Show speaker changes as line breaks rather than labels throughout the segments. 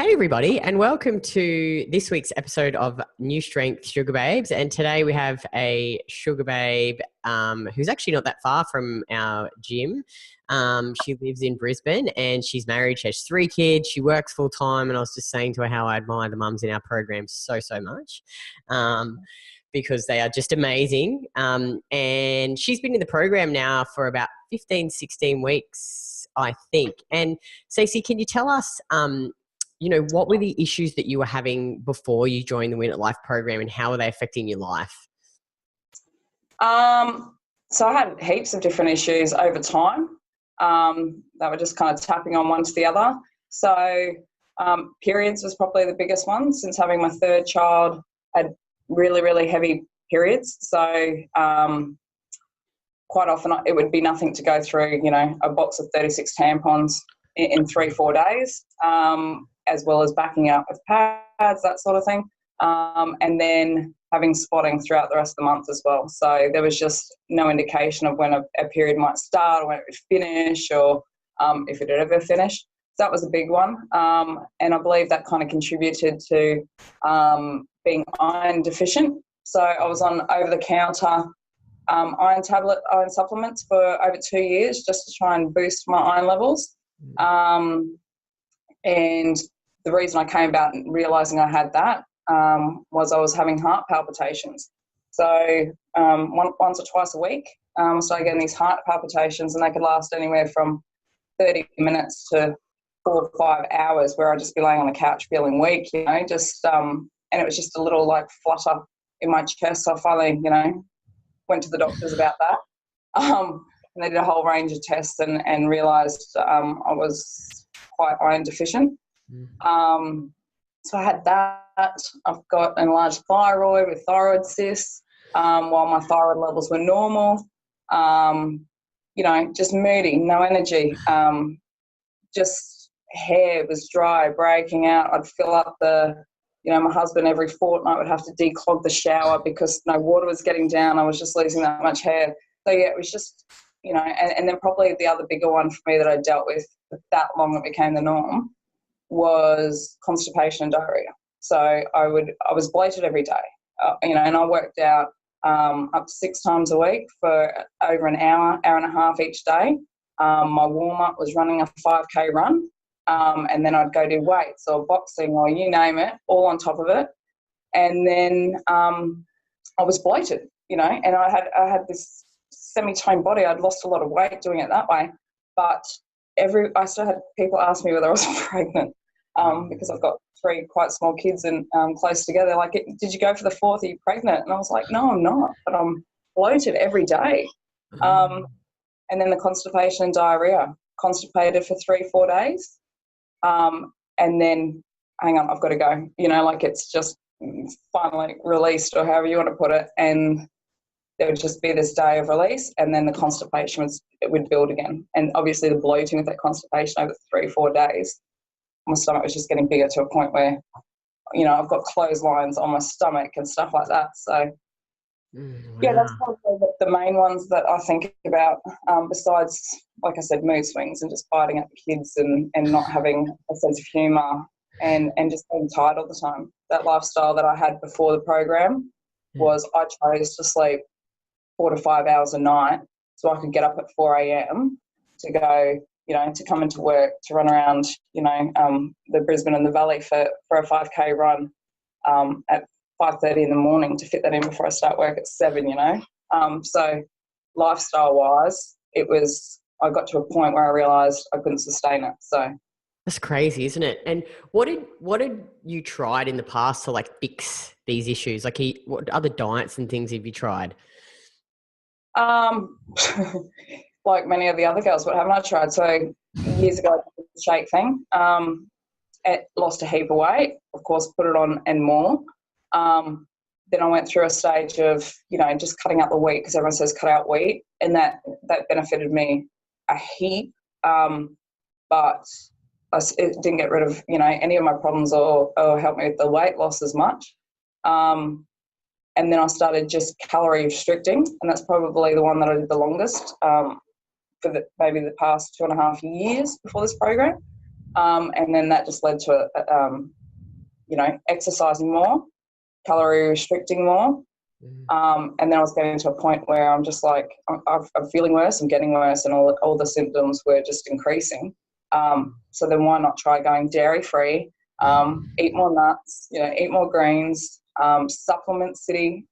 Hey everybody, and welcome to this week's episode of NuStrength Sugar Babes. And today we have a sugar babe who's actually not that far from our gym. She lives in Brisbane and she's married. She has 3 kids. She works full time. And I was just saying to her how I admire the mums in our program so much. Because they are just amazing. And she's been in the program now for about 15, 16 weeks, I think. And Stacey, can you tell us, what were the issues that you were having before you joined the Win at Life program, and how are they affecting your life?
So I had heaps of different issues over time that were just kind of tapping on one to the other. So periods was probably the biggest one. Since having my 3rd child, I had really heavy periods. So quite often it would be nothing to go through, a box of 36 tampons in 3-4 days. As well as backing out with pads, that sort of thing, and then having spotting throughout the rest of the month as well. So there was just no indication of when a period might start or when it would finish, or if it had ever finished. So that was a big one, and I believe that kind of contributed to being iron deficient. So I was on over-the-counter iron supplements for over 2 years just to try and boost my iron levels. And the reason I came about realising I had that was I was having heart palpitations. So once or twice a week, I started getting these heart palpitations, and they could last anywhere from 30 minutes to 4 or 5 hours, where I'd just be laying on the couch feeling weak, and it was just a little flutter in my chest. So I finally, went to the doctors about that. And they did a whole range of tests and realised I was quite iron deficient. So I had that. I've got enlarged thyroid with thyroid cysts, while my thyroid levels were normal. Just moody, no energy. Just hair was dry, breaking out. I'd fill up my husband every fortnight would have to declog the shower because no water was getting down. I was just losing that much hair. So yeah, it was just, and then probably the other bigger one for me that I dealt with for that long it became the norm was constipation and diarrhea. So I was bloated every day, and I worked out up to 6 times a week for over an hour and a half each day. My warm-up was running a 5K run, and then I'd go do weights or boxing or you name it, all on top of it. And then I was bloated, and I had this semi-toned body. I'd lost a lot of weight doing it that way, but I still had people ask me whether I was pregnant, because I've got 3 quite small kids and close together. Like, did you go for the 4th? Are you pregnant? And I was like, no, I'm not, but I'm bloated every day. And then the constipation and diarrhea, constipated for 3-4 days. And then, hang on, I've got to go. It's just finally released, or however you want to put it. And there would just be this day of release, and then the constipation would build again. And obviously the bloating with that constipation over 3-4 days, my stomach was just getting bigger to a point where, I've got clotheslines on my stomach and stuff like that. So, yeah, that's probably the main ones that I think about, besides, like I said, mood swings and just fighting at the kids and not having a sense of humour and just being tired all the time. That lifestyle that I had before the program was I chose to sleep 4 to 5 hours a night so I could get up at 4 a.m. to go, to come into work, to run around, the Brisbane and the Valley for a 5K run at 5:30 in the morning to fit that in before I start work at 7, So lifestyle-wise, I got to a point where I realised I couldn't sustain it. So
That's crazy, isn't it? And what had you tried in the past to fix these issues? What other diets and things have you tried?
Like many of the other girls, what haven't I tried? So years ago, I did the shake thing. It lost a heap of weight, of course, put it on and more. Then I went through a stage of, just cutting out the wheat, because everyone says cut out wheat, and that benefited me a heap. But it didn't get rid of, any of my problems or help me with the weight loss as much. And then I started just calorie restricting, and that's probably the one that I did the longest for maybe the past 2.5 years before this program. And then that just led to, exercising more, calorie restricting more. And then I was getting to a point where I'm just like, I'm feeling worse, I'm getting worse, and all the symptoms were just increasing. So then why not try going dairy-free, eat more nuts, eat more greens, Supplement City.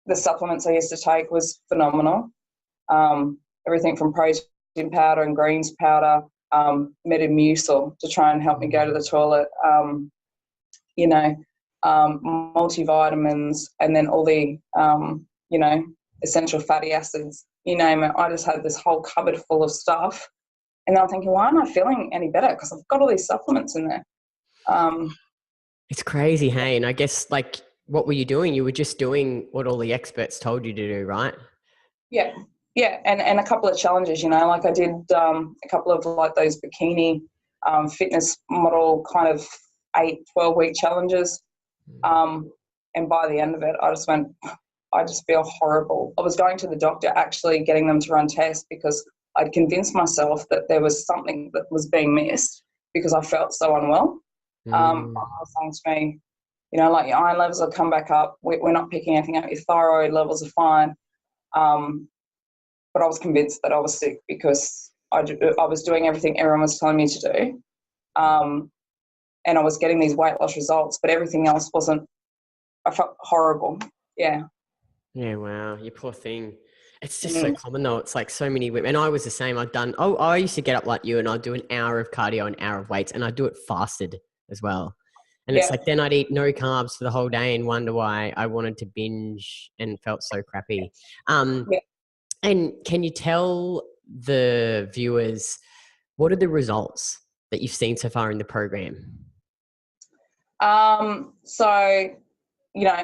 The supplements I used to take was phenomenal. Everything from protein powder and greens powder, Metamucil to try and help me go to the toilet, multivitamins, and then all the, essential fatty acids, you name it. I just had this whole cupboard full of stuff. And then I'm thinking, why am I feeling any better? Because I've got all these supplements in there.
It's crazy, hey? And I guess, like, what were you doing? You were just doing what all the experts told you to do, right?
Yeah. Yeah. And a couple of challenges, like I did a couple of like those bikini fitness model kind of 8-12 week challenges. And by the end of it, I just feel horrible. I was going to the doctor, actually getting them to run tests, because I'd convinced myself that there was something that was being missed because I felt so unwell. I was saying to me, like your iron levels will come back up. We're not picking anything up. Your thyroid levels are fine. But I was convinced that I was sick because I was doing everything everyone was telling me to do. And I was getting these weight loss results, but everything else wasn't. I felt horrible. Yeah.
Yeah, wow. You poor thing. It's just so common though. It's like so many women. And I was the same. I used to get up like you, and I'd do an hour of cardio, an hour of weights, and I'd do it fasted as well. And it's like, then I'd eat no carbs for the whole day and wonder why I wanted to binge and felt so crappy. And can you tell the viewers, what are the results that you've seen so far in the program?
So,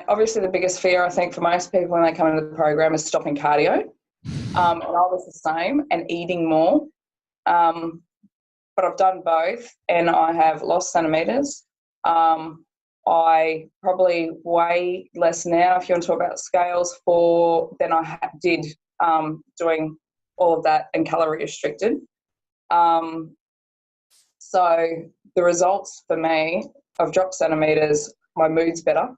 obviously the biggest fear I think for most people when they come into the program is stopping cardio. And I was the same, and eating more. But I've done both, and I have lost centimetres. I probably weigh less now, if you want to talk about scales, than I did doing all of that and calorie restricted. So the results for me, I've dropped centimetres, my mood's better.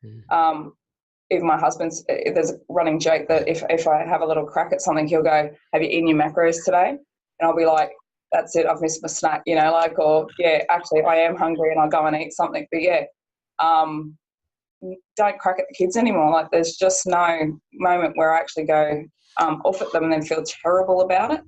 Even my husband's, there's a running joke that if I have a little crack at something, he'll go, have you eaten your macros today? And I'll be like, that's it, I've missed my snack, or actually I am hungry and I'll go and eat something. But don't crack at the kids anymore. Like, there's just no moment where I actually go off at them and then feel terrible about it.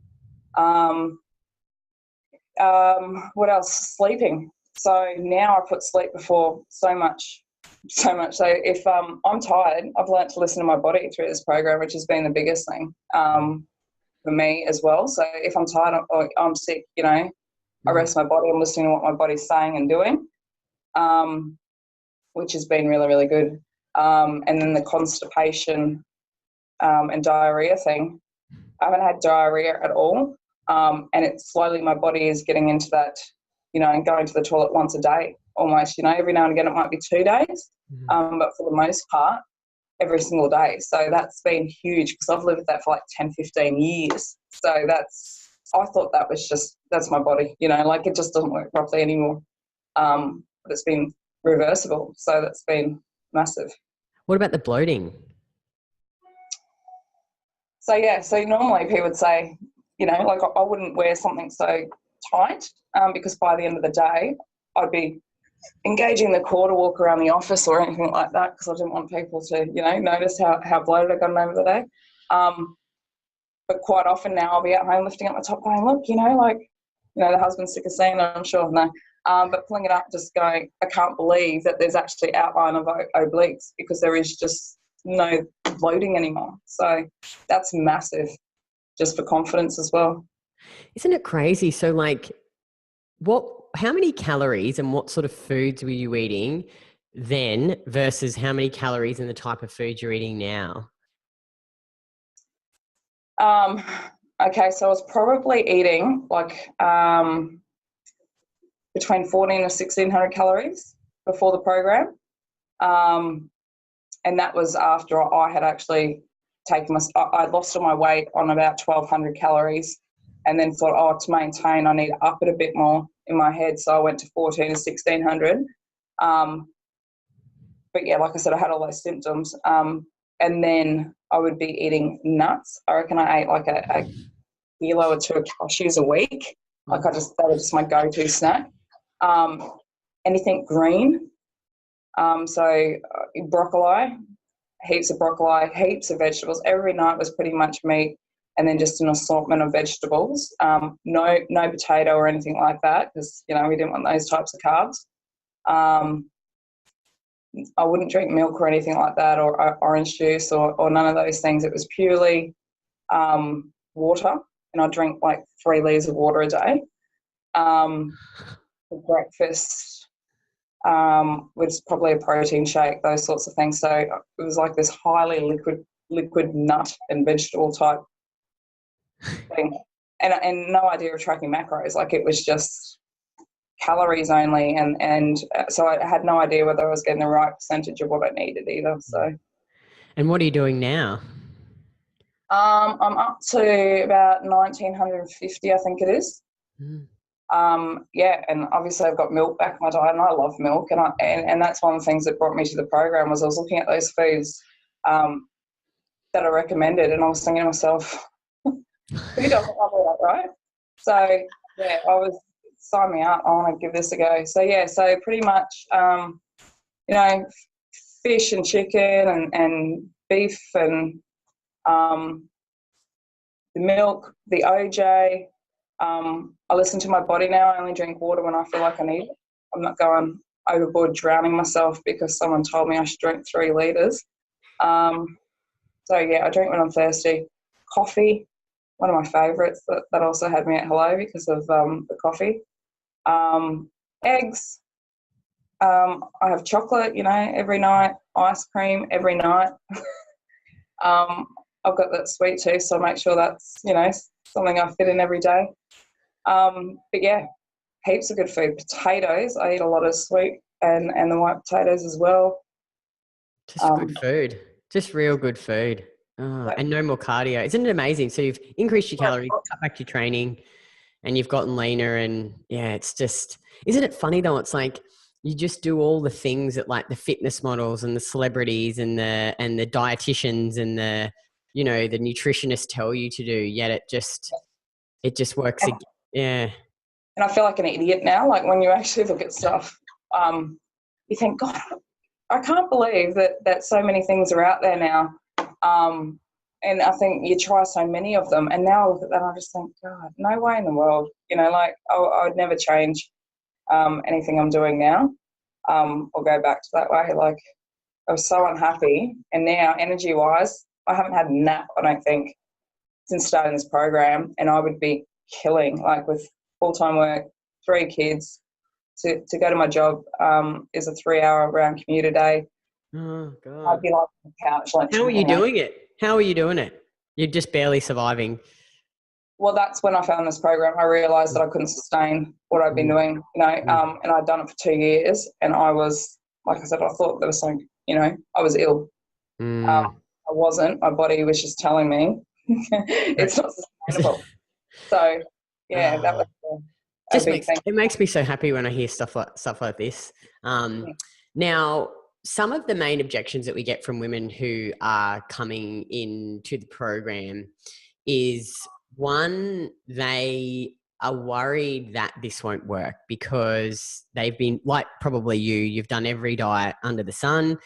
What else? Sleeping. So now I put sleep before so much. So if I'm tired, I've learned to listen to my body through this program, which has been the biggest thing for me as well. So if I'm tired or I'm sick, I rest my body. I'm listening to what my body's saying and doing, which has been really, really good. And then the constipation and diarrhea thing. I haven't had diarrhea at all. And it's slowly, my body is getting into that, and going to the toilet once a day almost, every now and again it might be 2 days, but for the most part, every single day. So that's been huge because I've lived with that for like 10, 15 years. So I thought that's my body, like it just doesn't work properly anymore. But it's been reversible. So that's been massive.
What about the bloating?
So normally people would say, like I wouldn't wear something so tight because by the end of the day, I'd be engaging the core to walk around the office or anything like that because I didn't want people to, notice how bloated I got over the day. But quite often now I'll be at home lifting up my top going, look, the husband's sick of seeing it, I'm sure. No. But pulling it up, just going, I can't believe that there's actually outline of obliques because there is just no bloating anymore. So that's massive just for confidence as well.
Isn't it crazy? So how many calories and what sort of foods were you eating then versus how many calories and the type of food you're eating now?
Okay, so I was probably eating between 14 and 1,600 calories before the program. And that was after I had actually I lost all my weight on about 1,200 calories. and then thought, oh, to maintain, I need to up it a bit more in my head. So I went to 14 to 1600. But yeah, like I said, I had all those symptoms. And then I would be eating nuts. I reckon I ate like a kilo or two of cashews a week. Like that was just my go-to snack. Anything green. So broccoli, heaps of broccoli, heaps of vegetables. Every night was pretty much meat, and then just an assortment of vegetables. No potato or anything like that, because, you know, we didn't want those types of carbs. I wouldn't drink milk or anything like that, or orange juice or none of those things. It was purely water, and I drink like 3 litres of water a day. For breakfast was probably a protein shake, those sorts of things. So it was like this highly liquid nut and vegetable type thing, and no idea of tracking macros. Like, it was just calories only, and so I had no idea whether I was getting the right percentage of what I needed either. So,
and what are you doing now?
I'm up to about 1950, I think it is. Yeah, and obviously I've got milk back in my diet, and I love milk, and that's one of the things that brought me to the program. Was I was looking at those foods that I recommended, and I was thinking to myself, who doesn't love all that, right? So yeah, I was, sign me up, I want to give this a go. So yeah, so pretty much you know, fish and chicken and beef and the milk, the OJ. I listen to my body now. I only drink water when I feel like I need it. I'm not going overboard drowning myself because someone told me I should drink 3 litres. So yeah, I drink when I'm thirsty. Coffee, one of my favourites, that also had me at hello because of the coffee. Eggs. I have chocolate, you know, every night. Ice cream every night. I've got that sweet tooth, so I make sure that's, you know, something I fit in every day. But yeah, heaps of good food. Potatoes, I eat a lot of sweet and the white potatoes as well.
Just good food, just real good food.
Yeah.
And no more cardio. Isn't it amazing? So you've increased your calories, cut back your training, and you've gotten leaner. And yeah, it's just, isn't it funny though? It's like you just do all the things that like the fitness models and the celebrities and the dietitians and the, you know, the nutritionists tell you to do, yet it just works. Yeah.
And I feel like an idiot now. Like, when you actually look at stuff, you think, God, I can't believe that so many things are out there now. And I think you try so many of them, and now I look at that and I just think, God, no way in the world. You know, like I would never change anything I'm doing now or go back to that way. Like, I was so unhappy, and now energy-wise, I haven't had a nap, I don't think, since starting this program, and I would be killing, like, with full-time work, 3 kids, to go to my job is a 3-hour round commute a day.
Oh God.
I'd be like on the couch. Like,
how are you doing it? How are you doing it? You're just barely surviving.
Well, that's when I found this program. I realised that I couldn't sustain what I'd been doing, you know, and I'd done it for 2 years, and I was, like I said, I thought there was something, you know, I was ill. I wasn't. My body was just telling me it's not sustainable. So yeah, that was a big thing.
It makes me so happy when I hear stuff like this. Now, some of the main objections that we get from women who are coming into the program is, one, they are worried that this won't work because they've been, like probably you've done every diet under the sun,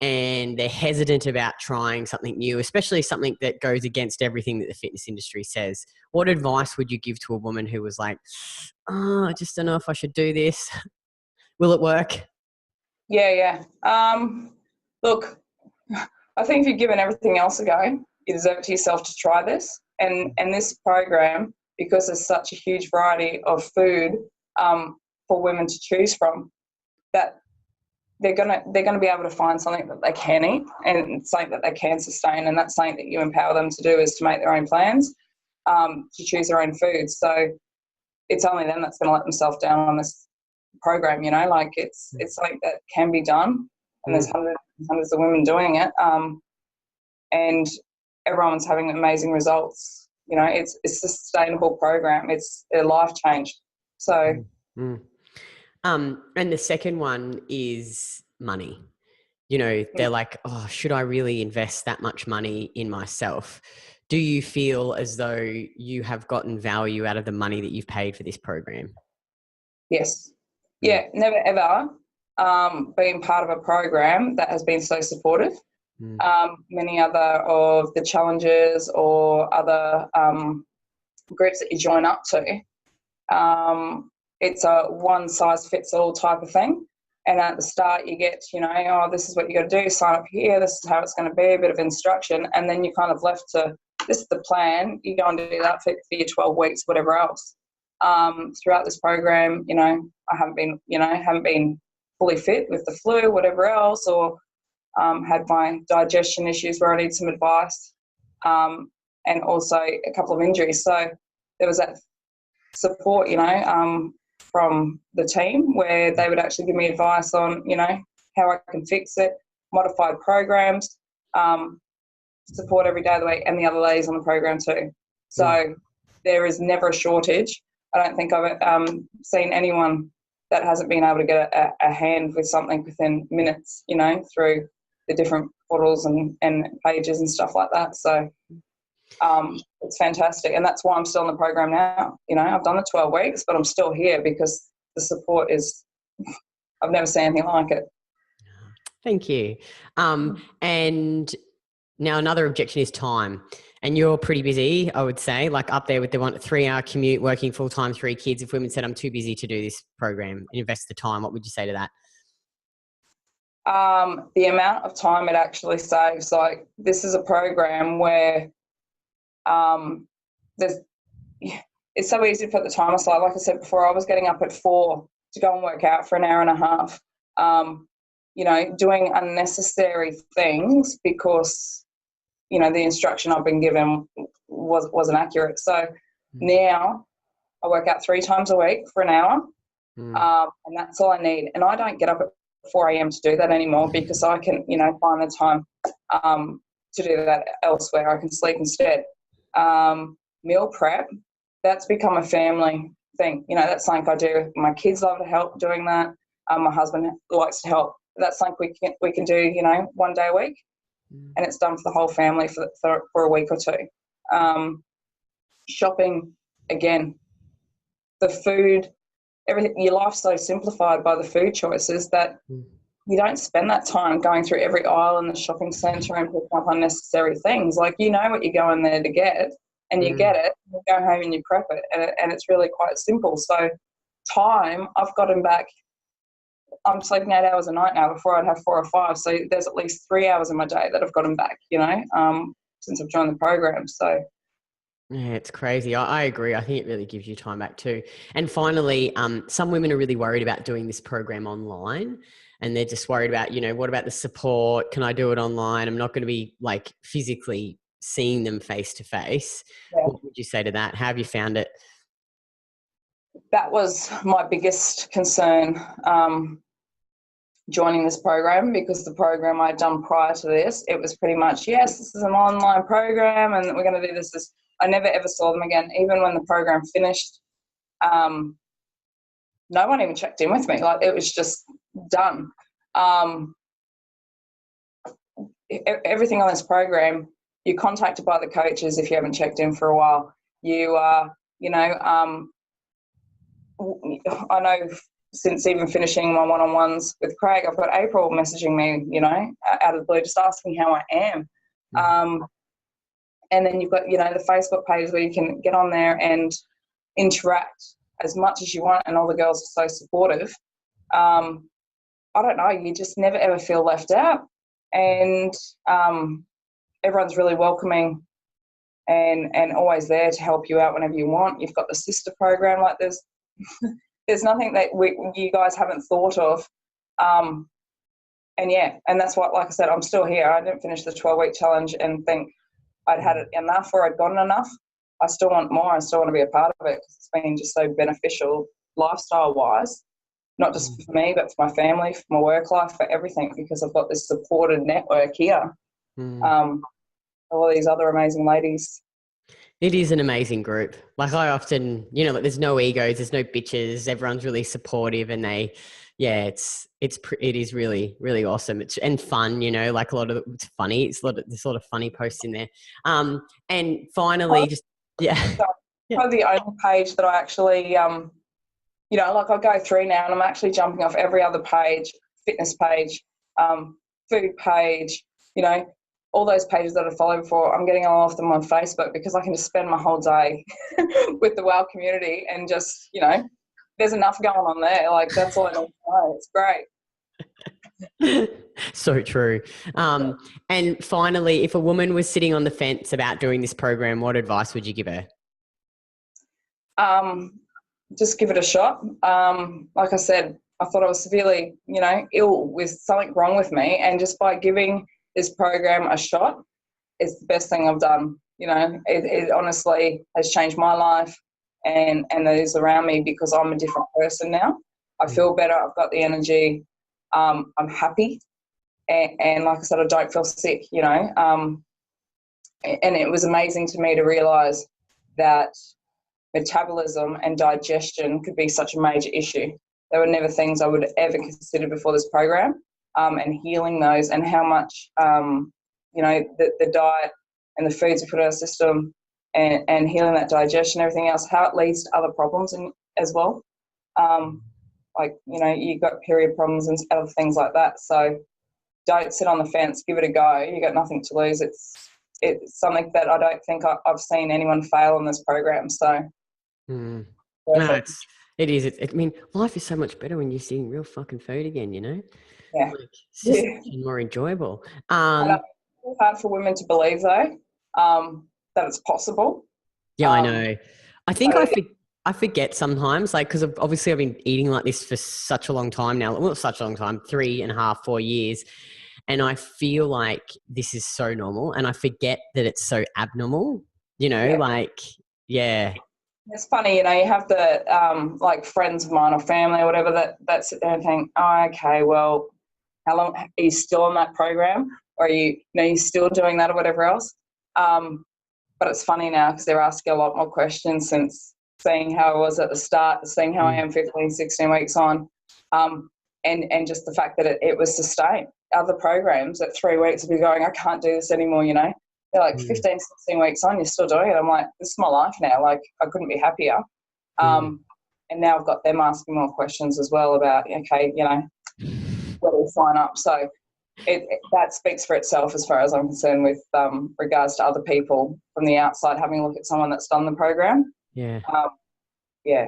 and they're hesitant about trying something new, especially something that goes against everything that the fitness industry says. What advice would you give to a woman who was like, oh, I just don't know if I should do this? Will it work?
Yeah. Look, I think if you've given everything else a go, you deserve it to yourself to try this. And this program, because there's such a huge variety of food for women to choose from, that they're gonna be able to find something that they can eat and something that they can sustain, and that's something that you empower them to do, is to make their own plans, to choose their own foods. So it's only them that's going to let themselves down on this program, you know, like it's something that can be done, and there's hundreds of women doing it, and everyone's having amazing results it's a sustainable program. It's a life change. So.
And the second one is money. They're like, oh, should I really invest that much money in myself? Do you feel as though you have gotten value out of the money that you've paid for this program?
Yes. Yeah, never ever been part of a program that has been so supportive. Many other of the challenges or other groups that you join up to, it's a one-size-fits-all type of thing. And at the start you get, oh, this is what you got to do, sign up here, this is how it's going to be, a bit of instruction, and then you're kind of left to, this is the plan, you go and do that for your 12 weeks, whatever else. Throughout this program, I haven't been fully fit with the flu, whatever else, or had my digestion issues where I need some advice, and also a couple of injuries. So there was that support, from the team where they would actually give me advice on, how I can fix it, modified programs, support every day of the week and the other ladies on the program too. So there is never a shortage. I don't think I've seen anyone that hasn't been able to get a hand with something within minutes, through the different portals and pages and stuff like that. So it's fantastic. And that's why I'm still in the program now. I've done the 12 weeks, but I'm still here because the support is, I've never seen anything like it.
Thank you. And now another objection is time. And you're pretty busy, I would say, like up there with the 3-hour commute, working full-time, 3 kids. If women said, I'm too busy to do this program, invest the time, what would you say to that?
The amount of time it actually saves, like this is a program where it's so easy to put the time aside. Like I said before, I was getting up at 4 to go and work out for an hour and a half, doing unnecessary things because, the instruction I've been given wasn't accurate. So now I work out 3 times a week for an hour, and that's all I need. And I don't get up at 4 a.m. to do that anymore because I can, find the time to do that elsewhere. I can sleep instead. Meal prep, that's become a family thing. That's something I do. My kids love to help doing that. My husband likes to help. That's something we can do, 1 day a week, and it's done for the whole family for a week or 2. Shopping, again, the food, everything. Your life's so simplified by the food choices that you don't spend that time going through every aisle in the shopping centre and picking up unnecessary things. Like, what you're going there to get, and you get it, you go home and you prep it, and it's really quite simple. So time, I've gotten back, I'm sleeping 8 hours a night now. Before I'd have 4 or 5. So there's at least 3 hours in my day that I've gotten back, since I've joined the program. So
yeah, it's crazy. I agree. I think it really gives you time back too. And finally, some women are really worried about doing this program online, and they're just worried about, what about the support? Can I do it online? I'm not going to be like physically seeing them face to face. What would you say to that? How have you found it?
That was my biggest concern joining this program, because the program I'd done prior to this, it was pretty much, yes, this is an online program and we're going to do this. I never ever saw them again. Even when the program finished, no one even checked in with me. Like, it was just done. Everything on this program, you're contacted by the coaches if you haven't checked in for a while. You are, I know since even finishing my one-on-ones with Craig, I've got April messaging me, out of the blue, just asking how I am. And then you've got, the Facebook page where you can get on there and interact as much as you want, and all the girls are so supportive. I don't know, you just never ever feel left out, and everyone's really welcoming and always there to help you out whenever you want. You've got the sister program, like there's nothing that you guys haven't thought of. And that's what, like I said, I'm still here. I didn't finish the 12-week challenge and think I'd had it enough or I'd gotten enough. I still want more. I still want to be a part of it because it's been just so beneficial lifestyle-wise, not just for me, but for my family, for my work life, for everything, because I've got this supported network here. All these other amazing ladies.
It is an amazing group. Like I often, you know, like there's no egos, there's no bitches. Everyone's really supportive, and it is really, really awesome. It's and fun, you know, like it's funny. There's a lot of funny posts in there. And finally, just yeah.
Probably the only page that I actually, you know, like I go through now and I'm actually jumping off every other page, fitness page, food page, you know, all those pages that I followed before, I'm getting all of them on Facebook because I can just spend my whole day with the WOW community and just, you know, there's enough going on there. Like that's all I need to know. It's great.
So true. And finally, if a woman was sitting on the fence about doing this program, what advice would you give her?
Just give it a shot. Like I said, I thought I was severely, you know, ill with something wrong with me, and just by giving this program a shot, it's the best thing I've done. You know, it honestly has changed my life and those around me, because I'm a different person now. I feel better. I've got the energy. I'm happy. And like I said, I don't feel sick, you know. And it was amazing to me to realise that metabolism and digestion could be such a major issue. They were never things I would ever consider before this program, and healing those, and how much, you know, the diet and the foods we put in our system, and healing that digestion, everything else, how it leads to other problems as well. Like, you know, you've got period problems and other things like that. So don't sit on the fence, give it a go. You got nothing to lose. It's something that I don't think I've seen anyone fail in this program. So
no, it is. I mean, life is so much better when you're seeing real fucking food again, you know?
Yeah.
Like, it's just more enjoyable.
It's hard for women to believe, though, that it's possible.
Yeah, I know. I think I forget sometimes, like, because obviously I've been eating like this for such a long time now. Well, not such a long time, 3.5, 4 years. And I feel like this is so normal, and I forget that it's so abnormal, you know, yeah.
It's funny, you know, you have the, like friends of mine or family or whatever that sit there and think, oh, okay, well, how long are you still on that program? Or are you know, you're still doing that or whatever else? But it's funny now because they're asking a lot more questions since seeing how I was at the start, seeing how I am 15, 16 weeks on, and just the fact that it was sustained. Other programs at 3 weeks will be going, I can't do this anymore, you know. They're like 15, 16 weeks on, you're still doing it. I'm like, this is my life now. Like, I couldn't be happier. And now I've got them asking more questions as well about, okay, you know, where do we sign up? So that speaks for itself as far as I'm concerned with regards to other people from the outside having a look at someone that's done the program.
Yeah.
Yeah.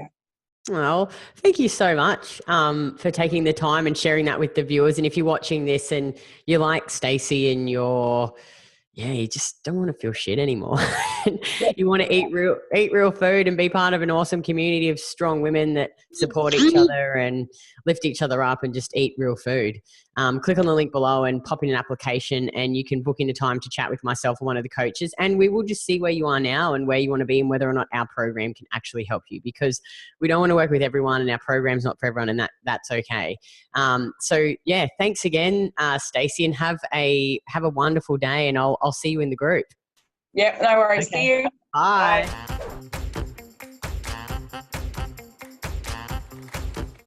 Well, thank you so much for taking the time and sharing that with the viewers. And if you're watching this and you're like Stacey and you just don't want to feel shit anymore. You want to eat real food and be part of an awesome community of strong women that support each other and lift each other up and just eat real food. Click on the link below and pop in an application, and you can book in a time to chat with myself or one of the coaches, and we will just see where you are now and where you want to be and whether or not our program can actually help you, because we don't want to work with everyone and our program's not for everyone, and that's okay. So yeah, thanks again, Stacey, and have a wonderful day, and I'll see you in the group.
Yep, no worries.
Okay.
See you.
Bye.